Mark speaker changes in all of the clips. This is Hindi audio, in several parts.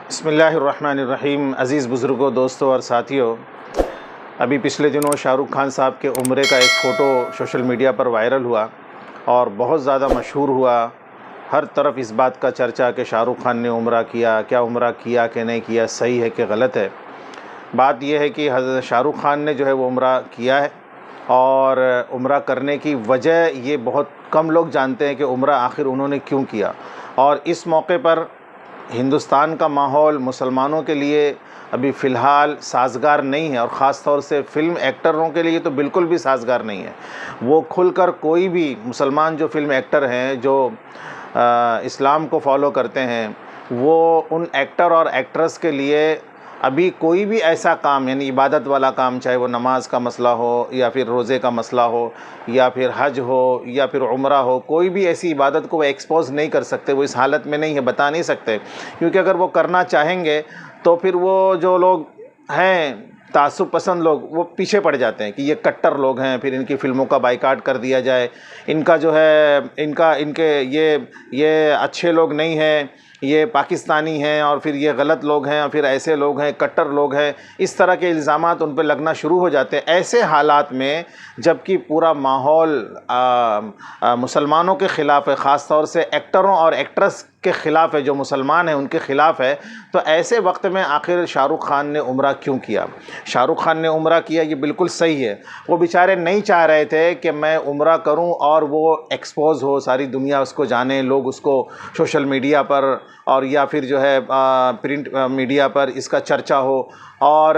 Speaker 1: बिस्मिल्लाहिर्रहमानिर्रहीम। अज़ीज़ बुज़ुर्गों, दोस्तों और साथियों, अभी पिछले दिनों शाहरुख़ खान साहब के उम्रे का एक फ़ोटो सोशल मीडिया पर वायरल हुआ और बहुत ज़्यादा मशहूर हुआ। हर तरफ इस बात का चर्चा कि शाहरुख़ खान ने उम्रा किया, क्या उम्रा किया कि नहीं किया, सही है कि गलत है। बात यह है कि शाहरुख़ खान ने जो है वो उम्रा किया है और उम्रा करने की वजह ये बहुत कम लोग जानते हैं कि उम्रा आखिर उन्होंने क्यों किया। और इस मौके पर हिंदुस्तान का माहौल मुसलमानों के लिए अभी फ़िलहाल साज़गार नहीं है और ख़ास तौर से फ़िल्म एक्टरों के लिए तो बिल्कुल भी साज़गार नहीं है। वो खुलकर कोई भी मुसलमान जो फ़िल्म एक्टर हैं, जो इस्लाम को फॉलो करते हैं, वो उन एक्टर और एक्ट्रेस के लिए अभी कोई भी ऐसा काम, यानी इबादत वाला काम, चाहे वो नमाज का मसला हो या फिर रोज़े का मसला हो या फिर हज हो या फिर उम्रा हो, कोई भी ऐसी इबादत को वो एक्सपोज़ नहीं कर सकते। वो इस हालत में नहीं है, बता नहीं सकते, क्योंकि अगर वो करना चाहेंगे तो फिर वो जो लोग हैं तासुब पसंद लोग, वो पीछे पड़ जाते हैं कि ये कट्टर लोग हैं, फिर इनकी फ़िल्मों का बाइकाट कर दिया जाए, इनका जो है इनके ये अच्छे लोग नहीं हैं, ये पाकिस्तानी हैं और फिर ये गलत लोग हैं और फिर ऐसे लोग हैं, कट्टर लोग हैं। इस तरह के इल्ज़ामात उन पर लगना शुरू हो जाते हैं। ऐसे हालात में जबकि पूरा माहौल मुसलमानों के ख़िलाफ़ है, ख़ास तौर से एक्टरों और एक्ट्रेस के ख़िलाफ़ है, जो मुसलमान हैं उनके ख़िलाफ़ है, तो ऐसे वक्त में आखिर शाहरुख़ खान ने उम्रा क्यों किया? शाहरुख़ खान ने उम्रा किया, ये बिल्कुल सही है। वो बेचारे नहीं चाह रहे थे कि मैं उम्रा करूं और वो एक्सपोज़ हो, सारी दुनिया उसको जाने, लोग उसको सोशल मीडिया पर और या फिर जो है प्रिंट मीडिया पर इसका चर्चा हो और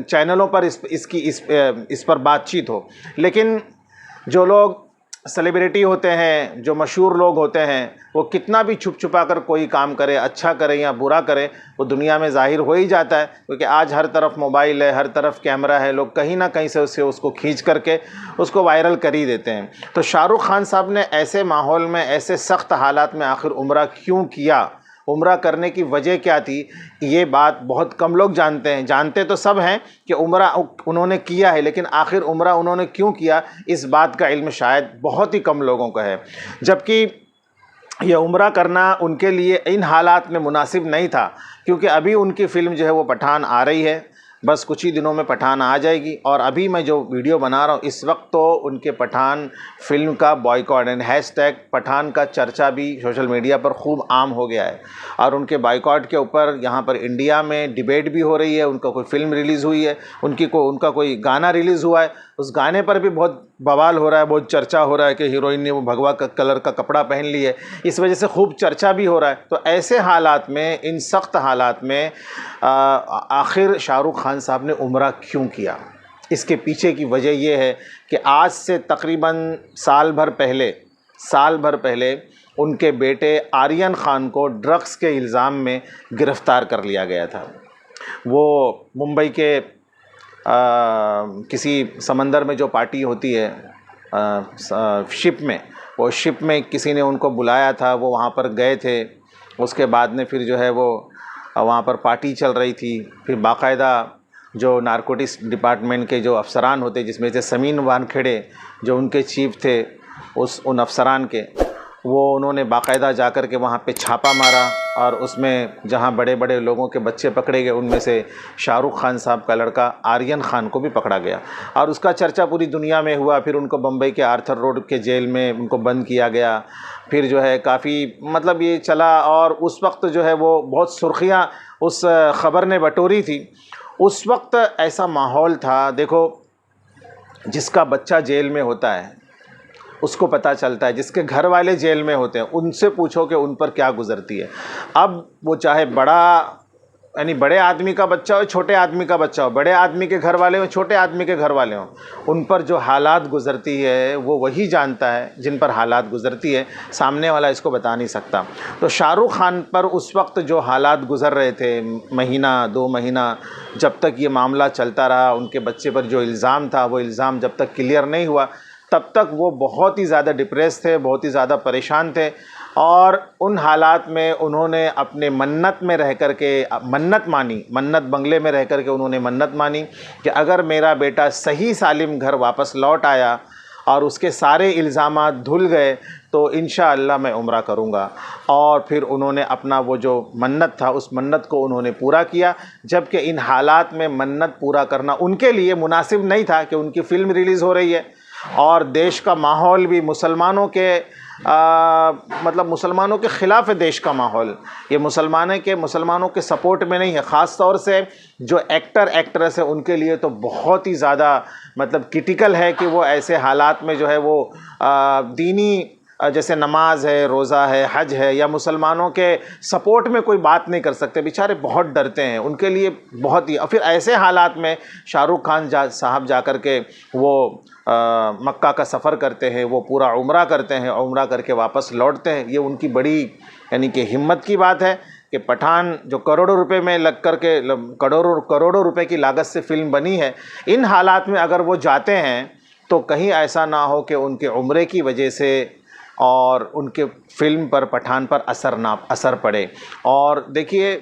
Speaker 1: चैनलों पर इस पर बातचीत हो। लेकिन जो लोग सेलिब्रिटी होते हैं, जो मशहूर लोग होते हैं, वो कितना भी छुप छुपा कर कोई काम करे, अच्छा करे या बुरा करे, वो दुनिया में ज़ाहिर हो ही जाता है, क्योंकि आज हर तरफ मोबाइल है, हर तरफ कैमरा है, लोग कहीं ना कहीं से उसको खींच करके उसको वायरल कर ही देते हैं। तो शाहरुख़ खान साहब ने ऐसे माहौल में, ऐसे सख्त हालात में आखिर उम्रा क्यों किया, उम्रा करने की वजह क्या थी, ये बात बहुत कम लोग जानते हैं। जानते तो सब हैं कि उम्रा उन्होंने किया है, लेकिन आखिर उम्रा उन्होंने क्यों किया, इस बात का इल्म शायद बहुत ही कम लोगों को है। जबकि ये उम्रा करना उनके लिए इन हालात में मुनासिब नहीं था, क्योंकि अभी उनकी फ़िल्म जो है वो पठान आ रही है, बस कुछ ही दिनों में पठान आ जाएगी। और अभी मैं जो वीडियो बना रहा हूँ इस वक्त तो उनके पठान फ़िल्म का बॉयकॉट एंड हैशटैग पठान का चर्चा भी सोशल मीडिया पर खूब आम हो गया है और उनके बॉयकॉट के ऊपर यहाँ पर इंडिया में डिबेट भी हो रही है। उनका कोई फ़िल्म रिलीज़ हुई है, उनका कोई गाना रिलीज़ हुआ है, उस गाने पर भी बहुत बवाल हो रहा है, बहुत चर्चा हो रहा है कि हीरोइन ने वो भगवा कलर का कपड़ा पहन लिया है, इस वजह से खूब चर्चा भी हो रहा है। तो ऐसे हालात में, इन सख्त हालात में आखिर शाहरुख़ खान साहब ने उम्रा क्यों किया? इसके पीछे की वजह यह है कि आज से तकरीबन साल भर पहले उनके बेटे आर्यन खान को ड्रग्स के इल्ज़ाम में गिरफ़्तार कर लिया गया था। वो मुंबई के किसी समंदर में जो पार्टी होती है शिप में, वो शिप में किसी ने उनको बुलाया था, वो वहाँ पर गए थे। उसके बाद में फिर जो है वो वहाँ पर पार्टी चल रही थी। फिर बाकायदा जो नारकोटिक्स डिपार्टमेंट के जो अफसरान होते, जिसमें से समीन वानखेड़े जो उनके चीफ थे, उन अफसरान के, वो उन्होंने बाकायदा जाकर के वहाँ पे छापा मारा और उसमें जहाँ बड़े बड़े लोगों के बच्चे पकड़े गए, उनमें से शाहरुख़ खान साहब का लड़का आर्यन खान को भी पकड़ा गया और उसका चर्चा पूरी दुनिया में हुआ। फिर उनको बम्बई के आर्थर रोड के जेल में उनको बंद किया गया। फिर जो है काफ़ी मतलब ये चला और उस वक्त जो है वो बहुत सुर्खियाँ उस ख़बर ने बटोरी थी। उस वक्त ऐसा माहौल था, देखो, जिसका बच्चा जेल में होता है उसको पता चलता है, जिसके घर वाले जेल में होते हैं उनसे पूछो कि उन पर क्या गुज़रती है। अब वो चाहे यानी बड़े आदमी का बच्चा हो, छोटे आदमी का बच्चा हो, बड़े आदमी के घर वाले हो, छोटे आदमी के घर वाले हों, उन पर जो हालात गुज़रती है वो वही जानता है जिन पर हालात गुज़रती है, सामने वाला इसको बता नहीं सकता। तो शाहरुख़ खान पर उस वक्त जो हालात गुज़र रहे थे, महीना 2 महीना जब तक ये मामला चलता रहा, उनके बच्चे पर जो इल्ज़ाम था वो इल्ज़ाम जब तक क्लियर नहीं हुआ, तब तक वो बहुत ही ज़्यादा डिप्रेस थे, बहुत ही ज़्यादा परेशान थे। और उन हालात में उन्होंने अपने मन्नत में रह कर के मन्नत मानी, मन्नत बंगले में रह कर के उन्होंने मन्नत मानी कि अगर मेरा बेटा सही सालिम घर वापस लौट आया और उसके सारे इल्ज़ामात धुल गए तो इंशाअल्लाह मैं उम्रा करूँगा। और फिर उन्होंने अपना वो जो मन्नत था उस मन्नत को उन्होंने पूरा किया, जबकि इन हालात में मन्नत पूरा करना उनके लिए मुनासिब नहीं था कि उनकी फ़िल्म रिलीज़ हो रही है और देश का माहौल भी मुसलमानों के मतलब मुसलमानों के ख़िलाफ़ है। देश का माहौल ये मुसलमानों के सपोर्ट में नहीं है। ख़ास तौर से जो एक्टर एक्ट्रेस है उनके लिए तो बहुत ही ज़्यादा मतलब क्रिटिकल है कि वो ऐसे हालात में जो है वो दीनी जैसे नमाज है, रोज़ा है, हज है या मुसलमानों के सपोर्ट में कोई बात नहीं कर सकते। बेचारे बहुत डरते हैं, उनके लिए बहुत ही। और फिर ऐसे हालात में शाहरुख खान साहब जा कर के वो मक्का का सफ़र करते हैं, वो पूरा उम्रा करते हैं, उम्रा करके वापस लौटते हैं। ये उनकी बड़ी यानी कि हिम्मत की बात है कि पठान जो करोड़ों रुपए में लग कर के करोड़ों रुपए की लागत से फ़िल्म बनी है, इन हालात में अगर वो जाते हैं तो कहीं ऐसा ना हो कि उनके उम्रे की वजह से और उनके फ़िल्म पर, पठान पर असर पड़े। और देखिए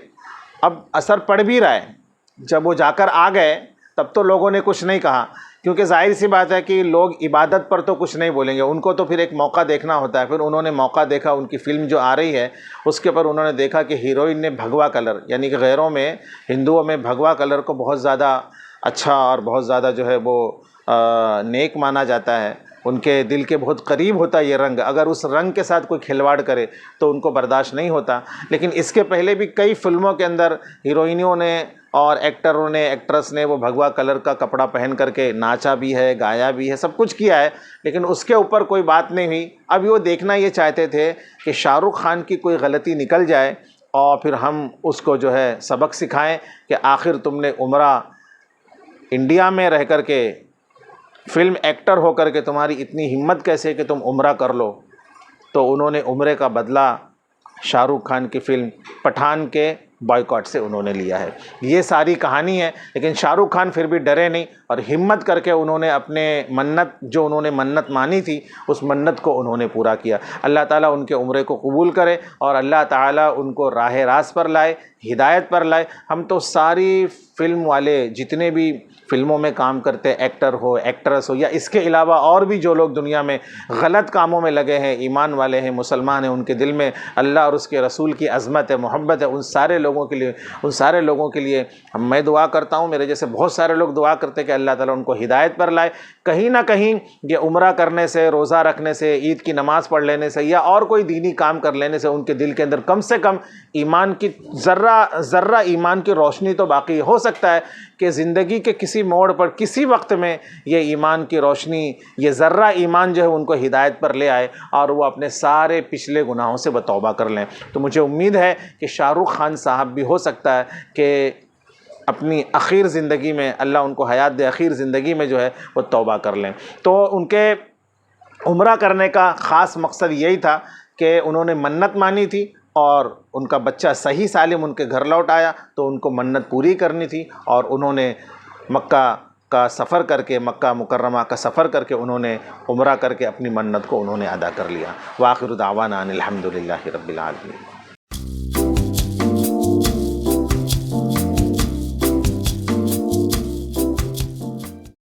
Speaker 1: अब असर पड़ भी रहा है। जब वो जाकर आ गए तब तो लोगों ने कुछ नहीं कहा, क्योंकि जाहिर सी बात है कि लोग इबादत पर तो कुछ नहीं बोलेंगे, उनको तो फिर एक मौका देखना होता है। फिर उन्होंने मौका देखा, उनकी फ़िल्म जो आ रही है उसके ऊपर उन्होंने देखा कि हीरोइन ने भगवा कलर, यानी कि गैरों में, हिंदुओं में भगवा कलर को बहुत ज़्यादा अच्छा और बहुत ज़्यादा जो है वो नेक माना जाता है। उनके दिल के बहुत करीब होता है ये रंग। अगर उस रंग के साथ कोई खिलवाड़ करे तो उनको बर्दाश्त नहीं होता। लेकिन इसके पहले भी कई फ़िल्मों के अंदर हीरोइनों ने और एक्टरों ने, एक्ट्रेस ने वो भगवा कलर का कपड़ा पहन करके नाचा भी है, गाया भी है, सब कुछ किया है, लेकिन उसके ऊपर कोई बात नहीं हुई। अब वो देखना ये चाहते थे कि शाहरुख खान की कोई गलती निकल जाए और फिर हम उसको जो है सबक सिखाएं कि आखिर तुमने उम्रा इंडिया में रह कर के, फ़िल्म एक्टर होकर के तुम्हारी इतनी हिम्मत कैसे कि तुम उम्रा कर लो। तो उन्होंने उम्रे का बदला शाहरुख खान की फ़िल्म पठान के बॉयकॉट से उन्होंने लिया है। ये सारी कहानी है। लेकिन शाहरुख खान फिर भी डरे नहीं और हिम्मत करके उन्होंने अपने उन्होंने मन्नत मानी थी उस मन्नत को उन्होंने पूरा किया। अल्लाह ताला उनके उम्रे को कबूल करे और अल्लाह ताला उनको राह रास्त पर लाए, हिदायत पर लाए। हम तो सारी फ़िल्म वाले जितने भी फ़िल्मों में काम करते हैं, एक्टर हो, एक्ट्रेस हो या इसके अलावा और भी जो लोग दुनिया में गलत कामों में लगे हैं, ईमान वाले हैं, मुसलमान हैं, उनके दिल में अल्लाह और उसके रसूल की अज़मत है, मोहब्बत है, उन सारे लोगों के लिए मैं दुआ करता हूँ। मेरे जैसे बहुत सारे लोग दुआ करते हैं कि अल्लाह ताला उनको हिदायत पर लाए। कहीं ना कहीं ये उम्रा करने से, रोज़ा रखने से, ईद की नमाज़ पढ़ लेने से या और कोई दीनी काम कर लेने से उनके दिल के अंदर कम से कम ईमान की ज़र्रा ईमान की रोशनी तो बाकी हो सकता है कि ज़िंदगी के किसी मोड़ पर, किसी वक्त में ये ईमान की रोशनी, ये ज़र्रा ईमान जो है उनको हिदायत पर ले आए और वो अपने सारे पिछले गुनाहों से तौबा कर लें। तो मुझे उम्मीद है कि शाहरुख खान साहब भी हो सकता है कि अपनी आखिर ज़िंदगी में अल्लाह उनको हयात दे, आखिर ज़िंदगी में जो है वो तौबा कर लें। तो उनके उम्रा करने का ख़ास मकसद यही था कि उन्होंने मन्नत मानी थी और उनका बच्चा सही सालिम उनके घर लौट आया तो उनको मन्नत पूरी करनी थी और उन्होंने मक्का का सफ़र करके, मक्का मुकर्रमा का सफ़र करके उन्होंने उम्रा करके अपनी मन्नत को उन्होंने अदा कर लिया। व आखिर दावाना अनिल हम्दुलिल्लाहि रब्बिल आलमीन।